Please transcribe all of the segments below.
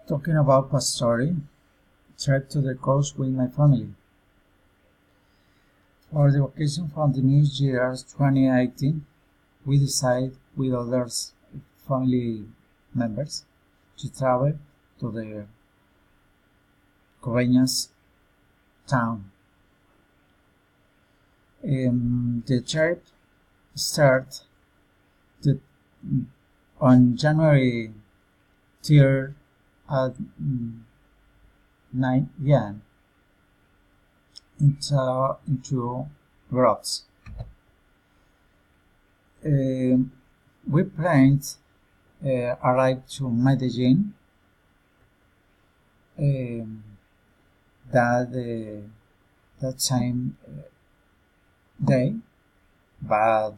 Talking about Pastori, trek to the coast with my family. For the vacation from the New Year 2018, we decided with other family members to travel to the Coveñas town. The trip started on January 3rd at 9 a.m. into Grots. We planned arrive to Medellin that same day, but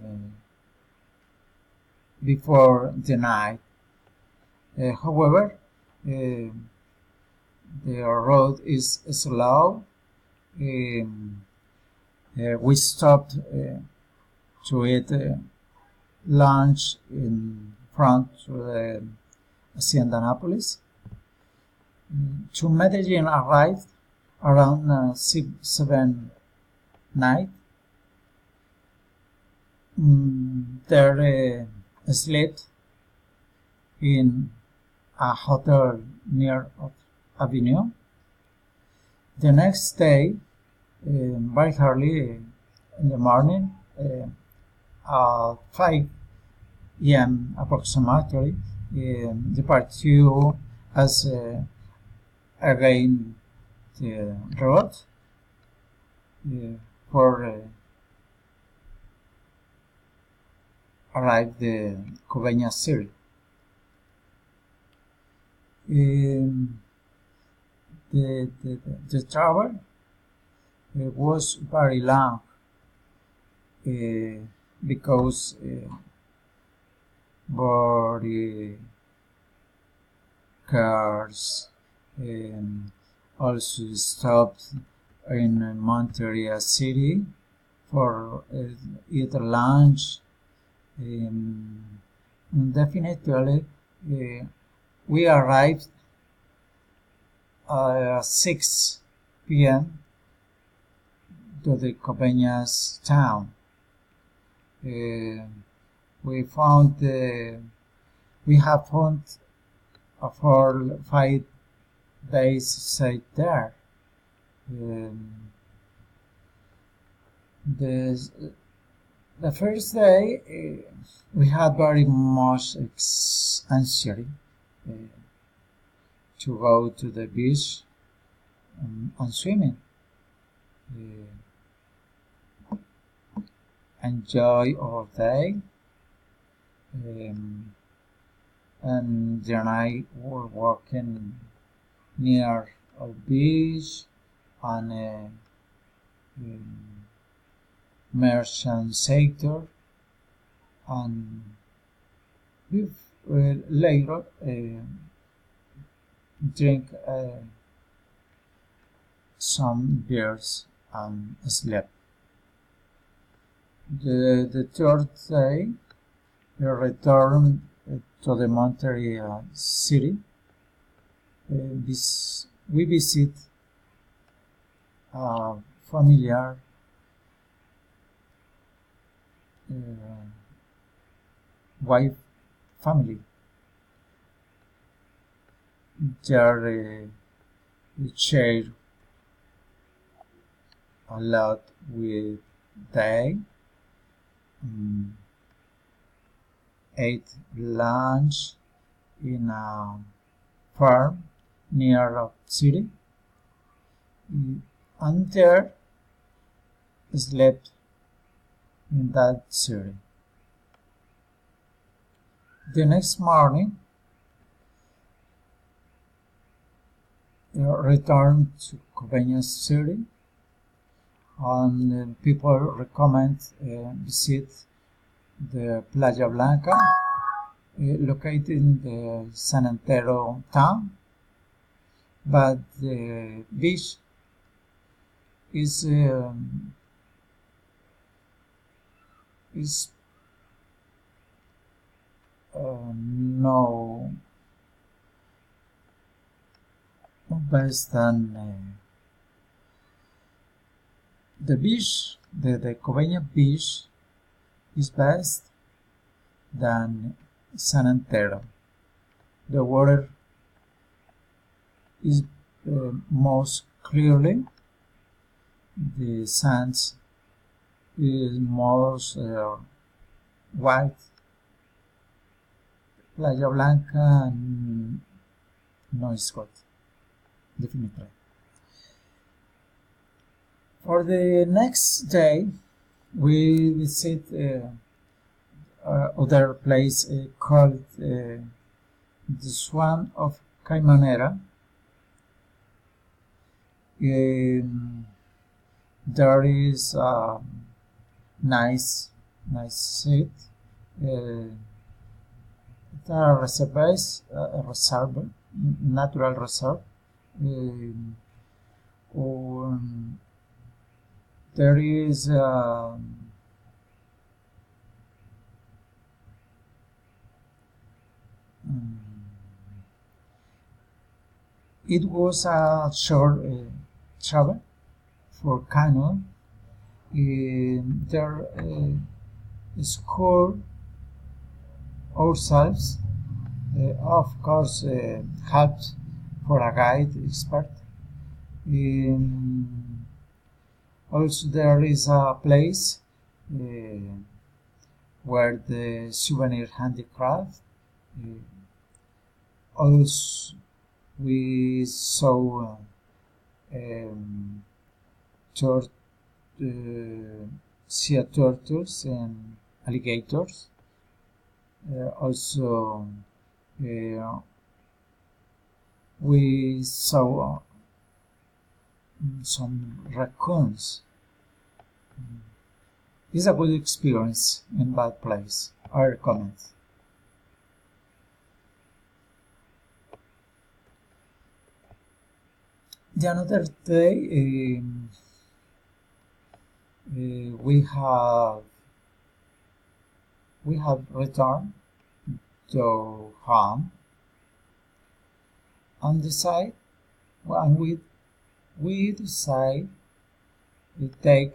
before the night. However, the road is slow. We stopped to eat lunch in front of the Hacienda Nápoles. To Medellin arrived around 7 night. There slept in a hotel near Avenue. The next day, very early in the morning, at 5 a.m. approximately, departed as again the road for arrive the Coveñas city. The travel was very long because body cars also stopped in Monteria city for eat lunch. Definitely we arrived at 6 p.m. to the Coveñas town. We have found for 5 days stay there. The first day we had very much anxiety to go to the beach and swimming. Enjoy all day, and the night we're walking near a beach and merchant sector, and we later drink some beers and sleep. The third day, we returned to the Monteria city. We visit a familiar wife family. There we share a lot with them. Ate lunch in a farm near a city, and there slept in that city. The next morning, returned to Coveñas city, and people recommend visit the Playa Blanca, located in the San Antero town, but the beach is no based on the beach. The Coveñas beach is best than San Antero. The water is most clearly. The sands is most white. Playa Blanca no is good, definitely. For the next day, we visit other place called the Swan of Caimanera. There is a nice seat. A reserve, natural reserve. There is it was a short travel for canoe. There score ourselves, of course, helped for a guide expert. Also, there is a place where the souvenir handicraft. Also, we saw sea turtles and alligators. Also, we saw some raccoons. It's a good experience in bad place. I recommend. The another day we have returned to home. On the side, and we decide to take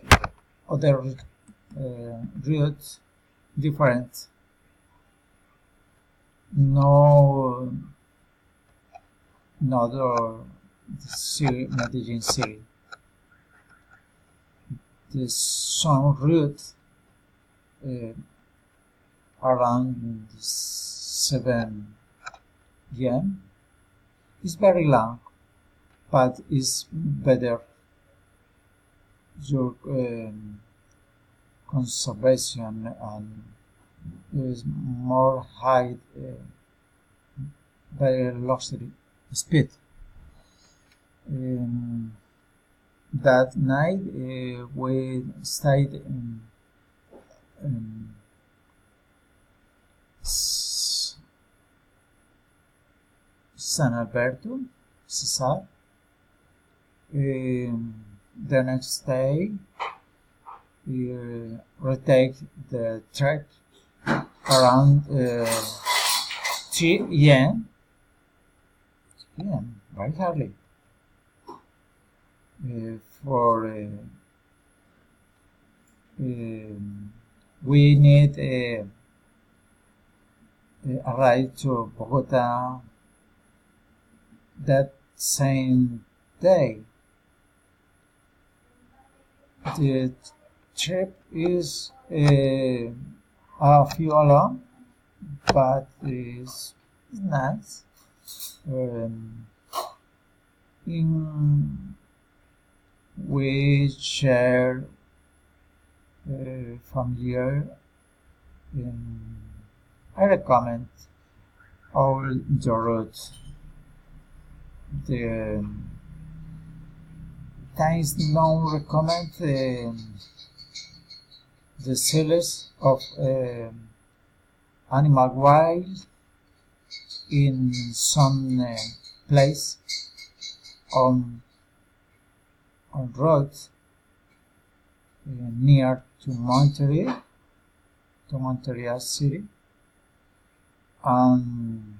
other routes different. No the city, Medellin city. The sun route around 7 p.m. is very long, but it's better your conservation and is more high velocity speed. That night we stayed in San Alberto, Cesar. The next day we retake the trek around 3 a.m. Very early. We need a ride to Bogota that same day. The trip is a few long, but it's nice. We share familiar. I recommend all the routes. The times now recommend the sellers of animal wild in some place on roads near to Monterrey city, and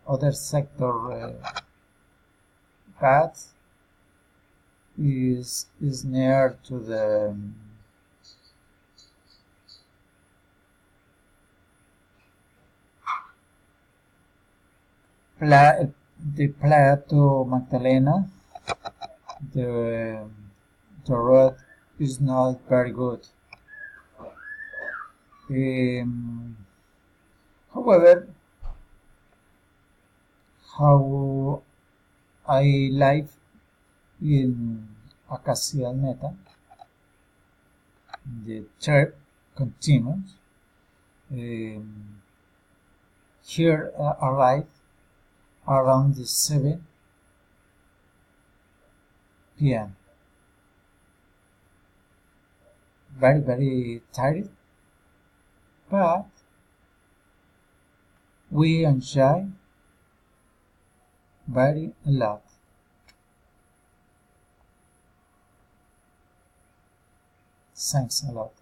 other sector path is near to the Plato Magdalena. The road is not very good. However, how I live in Acacia Meta, the trip continues. Here arrived around the 7 p.m. Very tired, but we enjoy very a lot. Thanks a lot.